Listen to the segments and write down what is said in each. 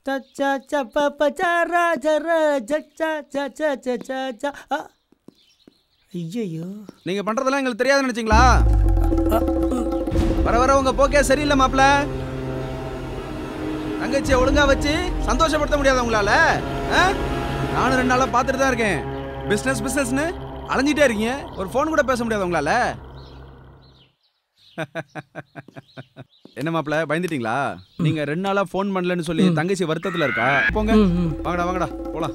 ஐயோ, நீங்க பண்றதெல்லாம் எங்களுக்கு தெரியாதுன்னு நினைச்சீங்களா? வர வர உங்க போக்கே சரியில்லை மாப்ள. தங்கச்சியை ஒழுங்கா வச்சு சந்தோஷப்படுத்த முடியாத உங்களால? நானும் 2 நாளா பார்த்துட்டு தான் இருக்கேன். பிசினஸ்னு அலைஞ்சிட்டே இருக்கீங்க. ஒரு ஃபோன் கூட பேச முடியாத உங்களால? என்ன மாப்ள, பயந்துட்டீங்களா? நீங்க 2 நாளா ஃபோன் பண்ணலன்னு சொல்லி தங்கச்சி வருத்தத்துல இருக்கா? போங்க, வாங்கடா போலாம்.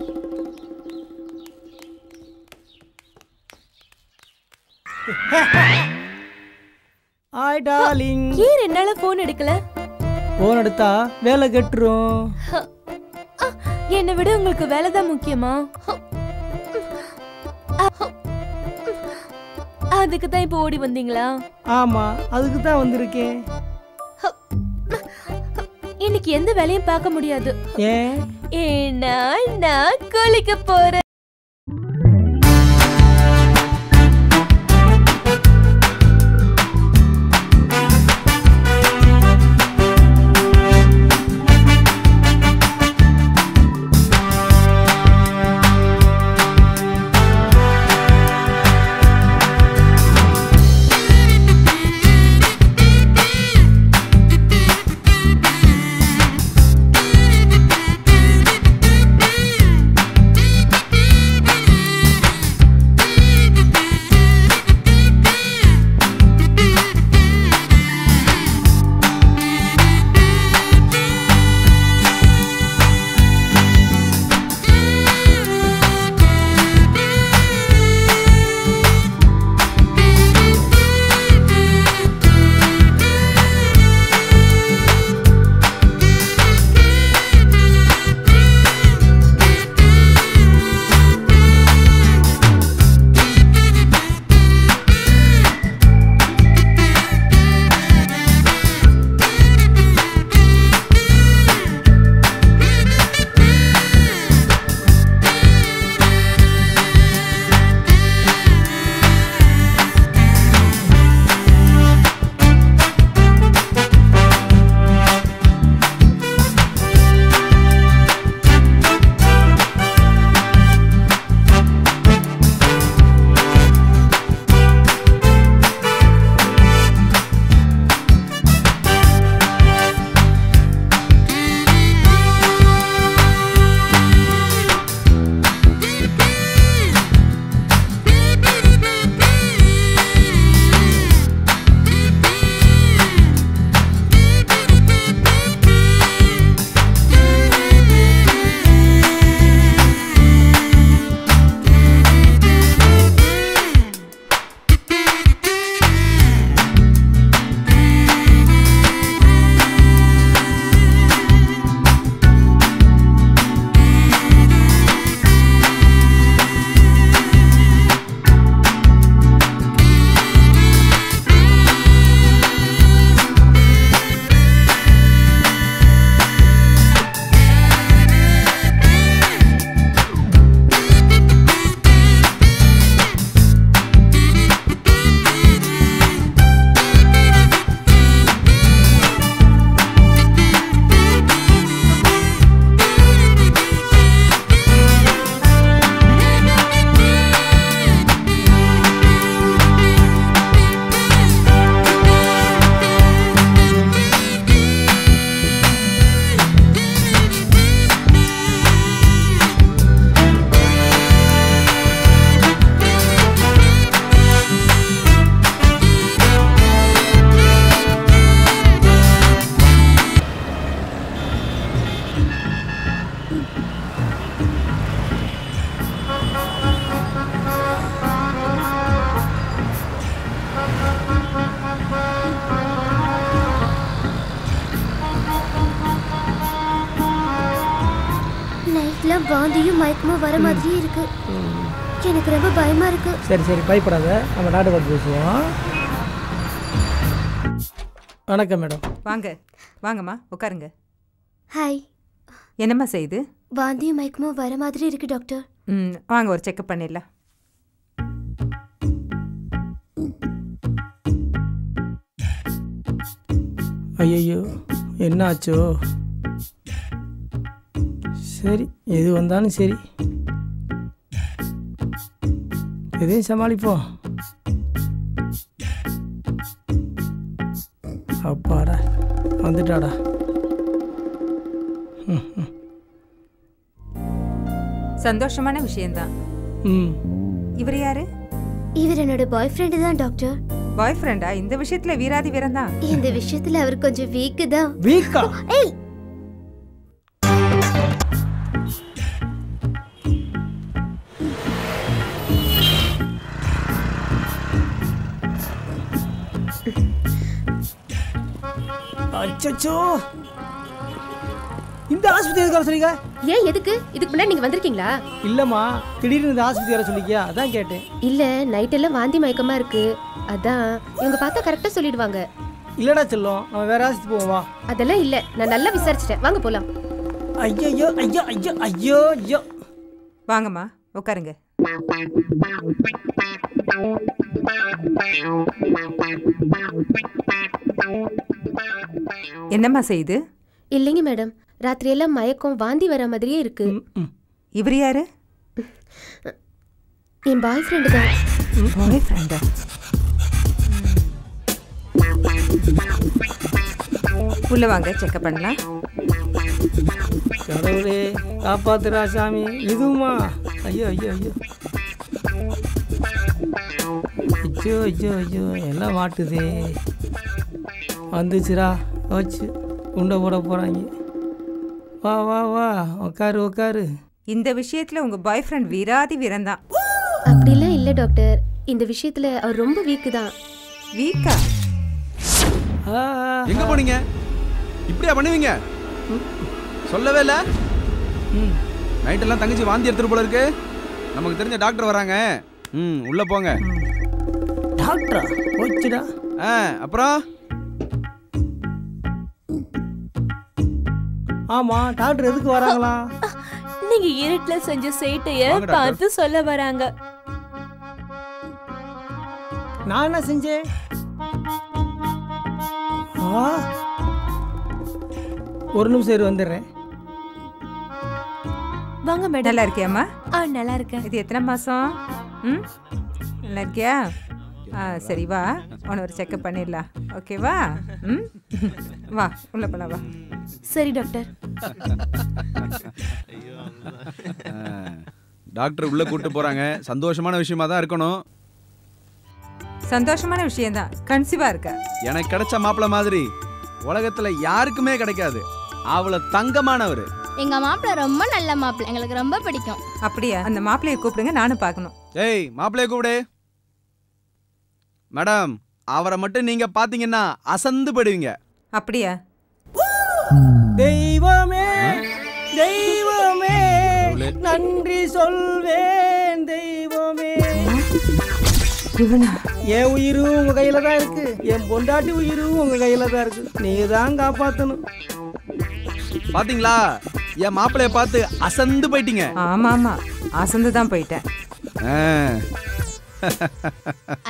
Hi darling. ஏன் 2 நாளா ஃபோன் எடுக்கல? ஃபோன் எடுத்தா வேலை கெட்டுரும். என்னை விட உங்களுக்கு வேலை தான் முக்கியமா? அதுக்கு தான் இப்போ ஓடி வந்தீங்களா? ஆமா, அதுக்கு தான் வந்திருக்கேன். இன்னைக்கு எந்த வேலையும் பார்க்க முடியாது. ஏன்? ஏன்னா நான் குளிக்க போறேன். எல்லாம் வாந்தியும் மயக்கமும் வர மாதிரியே இருக்கு. எனக்கு ரொம்ப பயமா இருக்கு. சரி சரி பயப்படாத, நம்ம டாக்டர் பார்த்து பேசுவோம். வணக்கம் மேடம். வாங்க வாங்கம்மா உட்காருங்க. ஹாய். என்னம்மா செய்யுது? வாந்தியும் மயக்கமும் வர மாதிரி இருக்கு டாக்டர். வாங்க ஒரு செக்அப் பண்ணிடலாம். ஐயோ என்ன ஆச்சோ? சரி எது வந்தாலும் சரி, எதையும் சமாளிப்போம். அப்பாடா வந்துட்டாடா. சந்தோஷமான விஷயம்தான். ம் இவர் யாரு? இவர் என்னோட பாய் ஃப்ரெண்டு தான் டாக்டர். பாய் ஃப்ரெண்டா? இந்த விஷயத்துல வீராதி வீரம் தான். இந்த விஷயத்துல அவர் கொஞ்சம் வீக்கு தான். வீக்கா? ஏய் அச்சச்சோ, இந்த ஆஸ்பத்திரி எதுக்கு வர சொல்லிக்க? ஏன் எதுக்கு? இதுக்கு முன்னாடி நீங்க வந்திருக்கீங்களா? இல்லம்மா, திடீர்னு இந்த ஆஸ்பத்திரி வர சொல்லிக்கியா, அதான் கேட்டேன். இல்ல, நைட் எல்லாம் வாந்தி மயக்கமா இருக்கு, அதான். இவங்க பார்த்தா கரெக்டா சொல்லிடுவாங்க. இல்லடா செல்லம், நம்ம வேற ஆஸ்பத்திரி போவோம் வா. அதெல்லாம் இல்ல, நான் நல்லா விசாரிச்சிட்டேன், வாங்க போலாம். ஐயோ ஐயோ ஐயோ ஐயோ ஐயோ. வாங்கம்மா உட்காருங்க. என்னம்மா செய்யுது? இல்லைங்க மேடம், ராத்திரி எல்லாம் மயக்கம் வாந்தி வர மாதிரியே இருக்கு. இவர் யாரு? என் பாய் ஃப்ரெண்டு தான். பாய் ஃப்ரெண்டா? உள்ள வாங்க, செக்அப் பண்ணலாம். கடவுளே காப்பாத்துறா சாமி. இதுவுமா? ஐயோ ஐயோ ஐயோ ஐயோ ஐயோ ஐயோ, எல்லாம் மாட்டுதே. வந்துச்சுரா, வச்சு உண்டை போட போகிறாங்க. வா வா வா, உட்காரு உட்காரு. இந்த விஷயத்துல உங்க பாய் ஃப்ரெண்ட் வீராதி வீரம் தான். அப்படிலாம் இல்ல டாக்டர், இந்த விஷயத்துல அவர் ரொம்ப வீக்கு தான். வீக்கா? எங்க போனீங்க? இப்படியா பண்ணுவீங்க? சொல்லவே இல்ல. நைட் எல்லாம் தங்கச்சி வாந்தி எடுத்துட்டு போல இருக்கு. நமக்கு தெரிஞ்ச டாக்டர் வராங்க. உள்ள போங்க. டாக்டரா? போச்சுடா. அப்புறம் ஆமா, டாக்டர் எதுக்கு வராங்களா? நீங்க இருட்டுல செஞ்ச சேட்டைய வாங்க டாக்டர். பார்த்து சொல்ல வராங்க. நான் என்ன செஞ்சேன்? ஒரு நிமிஷம் இரு, வந்துடுறேன். வாங்க மேடம். நல்லா இருக்கியாம்மா? நல்லா இருக்கேன். இது எத்தனை மாசம்? நல்லா இருக்கியா? சரி வா, உன ஒரு செக்அப் பண்ணிடலாம். ஓகேவா? வா உள்ள போலாம், வா. சரி டாக்டர். டாக்டர் உள்ள கூட்டு போறாங்க. சந்தோஷமான விஷயமா தான் இருக்கணும். சந்தோஷமான விஷயம்தான். கன்சீவா இருக்க. எனக்கு கிடைச்ச மாப்பிள்ள மாதிரி உலகத்துல யாருக்குமே கிடைக்காது. அவள தங்கமானவர். எங்க மாப்பிள்ள ரொம்ப நல்ல மாப்பிள்ள, எங்களுக்கு ரொம்ப பிடிக்கும். அப்படியா? அந்த மாப்பிள்ளைய கூப்பிடுங்க, நானும் பார்க்கணும். ஏய், மாப்பிள்ளைய கூப்பிடு. மேடம், அவரை மட்டும் நீங்க பாத்தீங்கன்னா அசந்து போயிடுவீங்க. அப்படியா? தெய்வமே தெய்வமே நன்றி சொல்வேன் தெய்வமே. என் உயிரும் உங்க கையில தான் இருக்கு, என் பொண்டாட்டி உயிரும் உங்க கையில தான் இருக்கு. நீங்க தான் காப்பாத்தணும். பாத்தீங்களா, என் மாப்பிள்ளைய பார்த்து அசந்து போயிட்டீங்க. ஆமா ஆமா, அசந்து தான் போயிட்டேன்.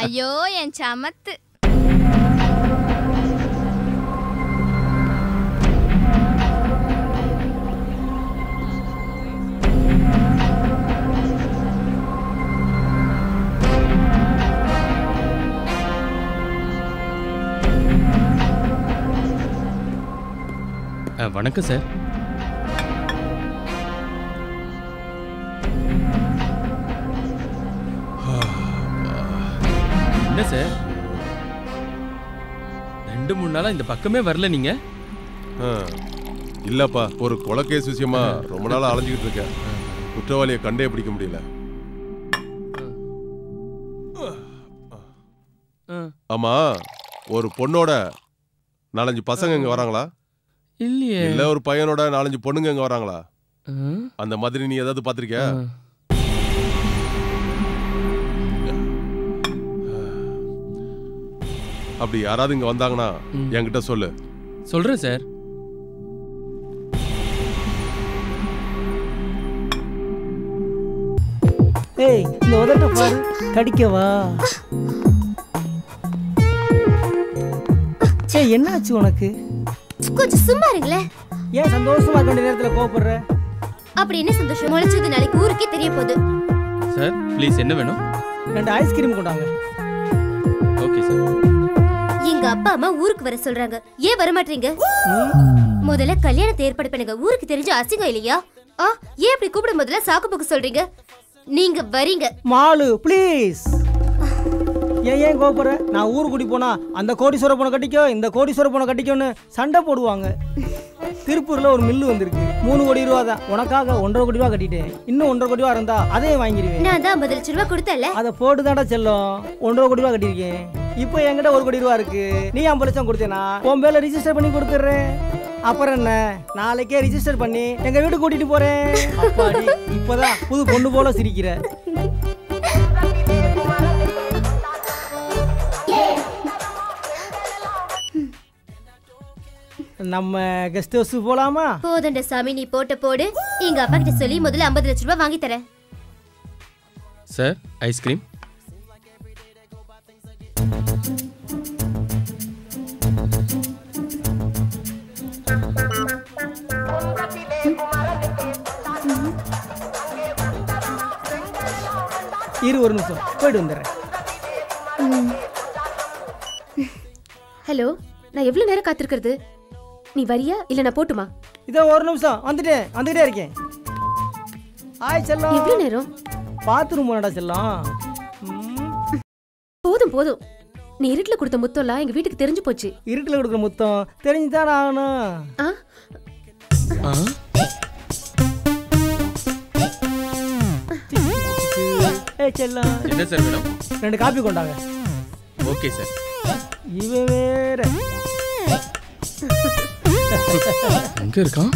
ஐயோ என் சமத்து. வணக்கம் சார். என்ன சார், 2-3 நாளா இந்த பக்கமே வரல நீங்க? இல்லப்பா, ஒரு கொலை கேஸ் விஷயமா ரொம்ப நாளா அலைஞ்சிக்கிட்டு இருக்கேன். குற்றவாளியை கண்டே பிடிக்க முடியல. ஆமா, ஒரு பொண்ணோட 4-5 பசங்க இங்க வராங்களா? இல்லையே. இல்ல ஒரு பையனோட 4-5 பொண்ணுங்க இங்க வராங்களா? அந்த மாதிரி நீ ஏதாவது பாத்திருக்கியா? அப்படி யாராவது இங்க வந்தாங்கன்னா என்கிட்ட சொல்லு. சொல்றேன் சார். ஏய், இந்த உதட்ட பாரு, கடிக்கவா? ஏய், என்னாச்சு உனக்கு? கொஞ்சம் சும்மா இருங்களே. ஏன் சந்தோஷமா இருக்க வேண்டிய நேரத்துல கோபப்படுற? அப்படி என்ன சந்தோஷம்? முளைச்சது நாளைக்கு ஊருக்கே தெரிய போகுது. சார் ப்ளீஸ் என்ன வேணும்? 2 ஐஸ்கிரீம் கொண்டாங்க. Okay sir. எங்க அப்பா அம்மா ஊருக்கு வர சொல்றாங்க. ஏன் வர மாட்டீங்க? முதல்ல கல்யாணத்தை ஏற்பாடு பண்ணுங்க. ஊருக்கு தெரிஞ்ச அசிங்கம் இல்லையா? ஏன் இப்படி கூப்பிட முதல்ல சாக்கு போக்கு சொல்றீங்க? நீங்க வரீங்க. மாலு ப்ளீஸ். ஏன் கோபுற? நான் ஊரு கூட்டி போனா அந்த கோடீஸ்வர பொண்ணை கட்டிக்கோ இந்த கோடீஸ்வர பொண்ணை கட்டிக்கோன்னு சண்டை போடுவாங்க. திருப்பூர்ல ஒரு மில்லு வந்திருக்கு. 3 கோடி ரூபா தான். உனக்காக 1.5 கோடி ரூபா கட்டிட்டேன். இன்னும் 1.5 கோடி ரூபா இருந்தா அதையும் வாங்கிடுவேன். நான் தான் 50 லட்சம் ரூபா கொடுத்தல. அதை போட்டு தாண்டா செல்லும். 1.5 கோடி ரூபா கட்டியிருக்கேன். இப்போ என்கிட்ட 1 கோடி ரூபா இருக்கு. நீ 50 லட்சம் கொடுத்தேனா உன் பேர்ல ரிஜிஸ்டர் பண்ணி கொடுத்துட்றேன். அப்புறம் என்ன, நாளைக்கே ரிஜிஸ்டர் பண்ணி எங்க வீட்டுக்கு கூட்டிட்டு போறேன். அப்பாடி, இப்பதான் புது பொண்ணு போல சிரிக்கிற. நம்ம கெஸ்ட் ஹவுஸ் போலாமா? போதண்ட சாமி, நீ போட்ட போடு. எங்க அப்பா கிட்ட சொல்லி முதல்ல 50 லட்சம் ரூபாய் வாங்கி தரேன். Sir ice cream. ஒரு நிமிஷம் போயிட்டு வந்துடுறேன். ஹலோ, நான் எவ்வளவு நேரம் காத்திருக்கிறது? நீ வரியா இல்ல நான் போட்டுமா? இதோ ஒரு நிமிஷம் வந்துட்டே இருக்கேன். ஹாய் செல்லம். எவ்வளவு நேரம்? பாத்ரூம் போனடா செல்லம். போதும். நீ இருட்டுல கொடுத்த முத்தம்லாம் எங்க வீட்டுக்கு தெரிஞ்சு போச்சு. இருட்டுல கொடுக்குற முத்தம் தெரிஞ்சுதான் ஆகணும். செல்லம் என்ன சார் வேணும்? 2 காபி கொண்டாங்க. Okay sir. இவன் வேற எங்க இருக்கான்?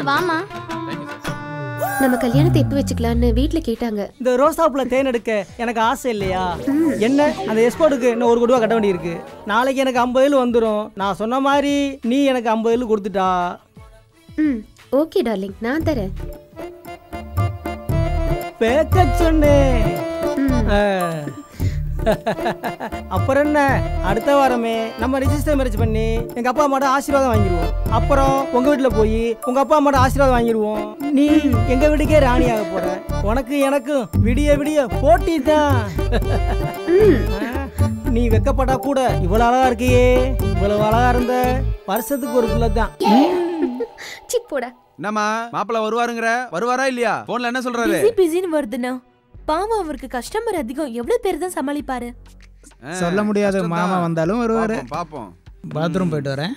வாமா. நம்ம கல்யாணத்தை எப்ப வச்சுக்கலாம்னு வீட்ல கேட்டாங்க. இந்த ரோசாப்புல தேன் எடுக்க எனக்கு ஆசை இல்லையா? என்ன அந்த எஸ்போர்ட்டுக்கு இன்னும் 1 கோடி ரூபா கட்ட வேண்டியிருக்கு. நாளைக்கு எனக்கு 50 வந்துடும். நான் சொன்ன மாதிரி நீ எனக்கு 50 கொடுத்துட்டா. ஓகே டார்லிங், நான் தரேன். பேக்க சொன்னேன். அப்புறம் என்ன, அடுத்த வாரமே நம்ம ரிஜிஸ்டர் மேரேஜ் பண்ணி எங்க அப்பா அம்மாட்ட ஆசீர்வாதம் வாங்கிடுவோம். அப்புறம் உங்க வீட்டுல போய் உங்க அப்பா அம்மாட்ட ஆசீர்வாதம் வாங்கிடுவோம். நீ எங்க வீட்டுக்கே ராணியாக போற. உனக்கு எனக்கும் விடிய போட்டி தான். நீ வெக்கப்பட்டா கூட இவ்வளவு அழகா இருக்கியே. இவ்வளவு அழகா இருந்த வருஷத்துக்கு ஒரு பிள்ளை தான். சிப்போடா. என்னம்மா மாப்பிள்ள வருவாரா இல்லையா? போன்ல என்ன சொல்றாரு? பிஸின்னு வருதுண்ணா. பாவம், அவருக்கு கஸ்டமர் அதிகம். எவ்வளவு பேர் தான் சமாளிப்பாரு? சொல்ல முடியாது. மாமா வந்தாலும் வருவாரு. பாப்போம். பாத்ரூம் போயிட்டு வரேன்.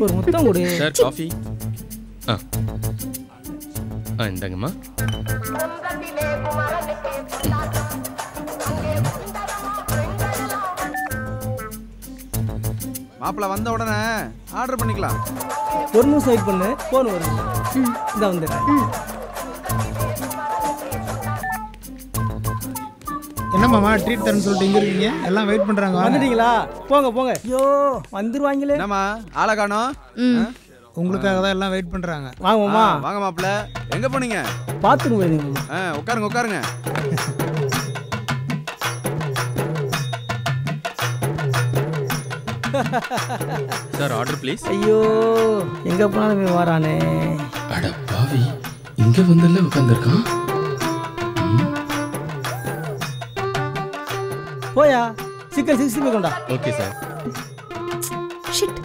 ஒரு முத்தம் கொடு. Sir coffee. இந்தாங்கம்மா. மாப்பிள்ள வந்த உடனே ஆர்டர் பண்ணிக்கலாம். ஒரு நிமிஷம் வெயிட் பண்ணு. போன் வருது. இந்த வந்துடுறேன். என்ன மாமா ட்ரீட் தரேன்னு சொல்லிட்டு இங்க இருக்கீங்க? எல்லாம் வெயிட் பண்றாங்க. வந்துட்டீங்களா? போங்க. ஐயோ வந்துருவாங்களே. என்னம்மா ஆளை காணோம்? உங்களுக்காக தான் எல்லாம் வெயிட் பண்றாங்க. வாங்கம்மா. வாங்க மாப்பிள்ள. எங்க போனீங்க? பாத்ரூம் போயிருந்தீங்க. உட்காருங்க. Sir order please. ஐயோ எங்க போனாலும் வாரானே. அட பாவி, இங்க வந்தல்ல உட்கார்ந்திருக்கான். போயா சிக்கன் 60 கொண்டா. Okay sir. ஷிட்.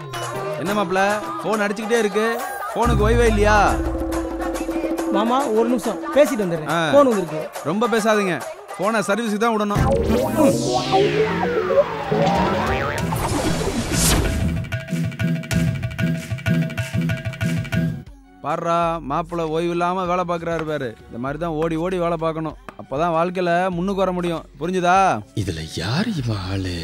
என்ன மாப்பிள்ள போன் அடிச்சுக்கிட்டே இருக்கு. போனுக்கு ஓய்வே இல்லையா? மாமா ஒரு நிமிஷம் பேசிட்டு வந்துடுறேன். போன் வந்திருக்கு. ரொம்ப பேசாதீங்க. போனை சர்வீஸுக்கு தான் விடணும். பாடுறா, மாப்பிள்ள ஓய்வு இல்லாம வேலை பார்க்குறாரு பாரு. இந்த மாதிரி தான் ஓடி வேலை பார்க்கணும். அப்பதான் வாழ்க்கையில முன்னுக்கு வர முடியும். புரிஞ்சுதா? இதுல யாரு இவன் ஆளு?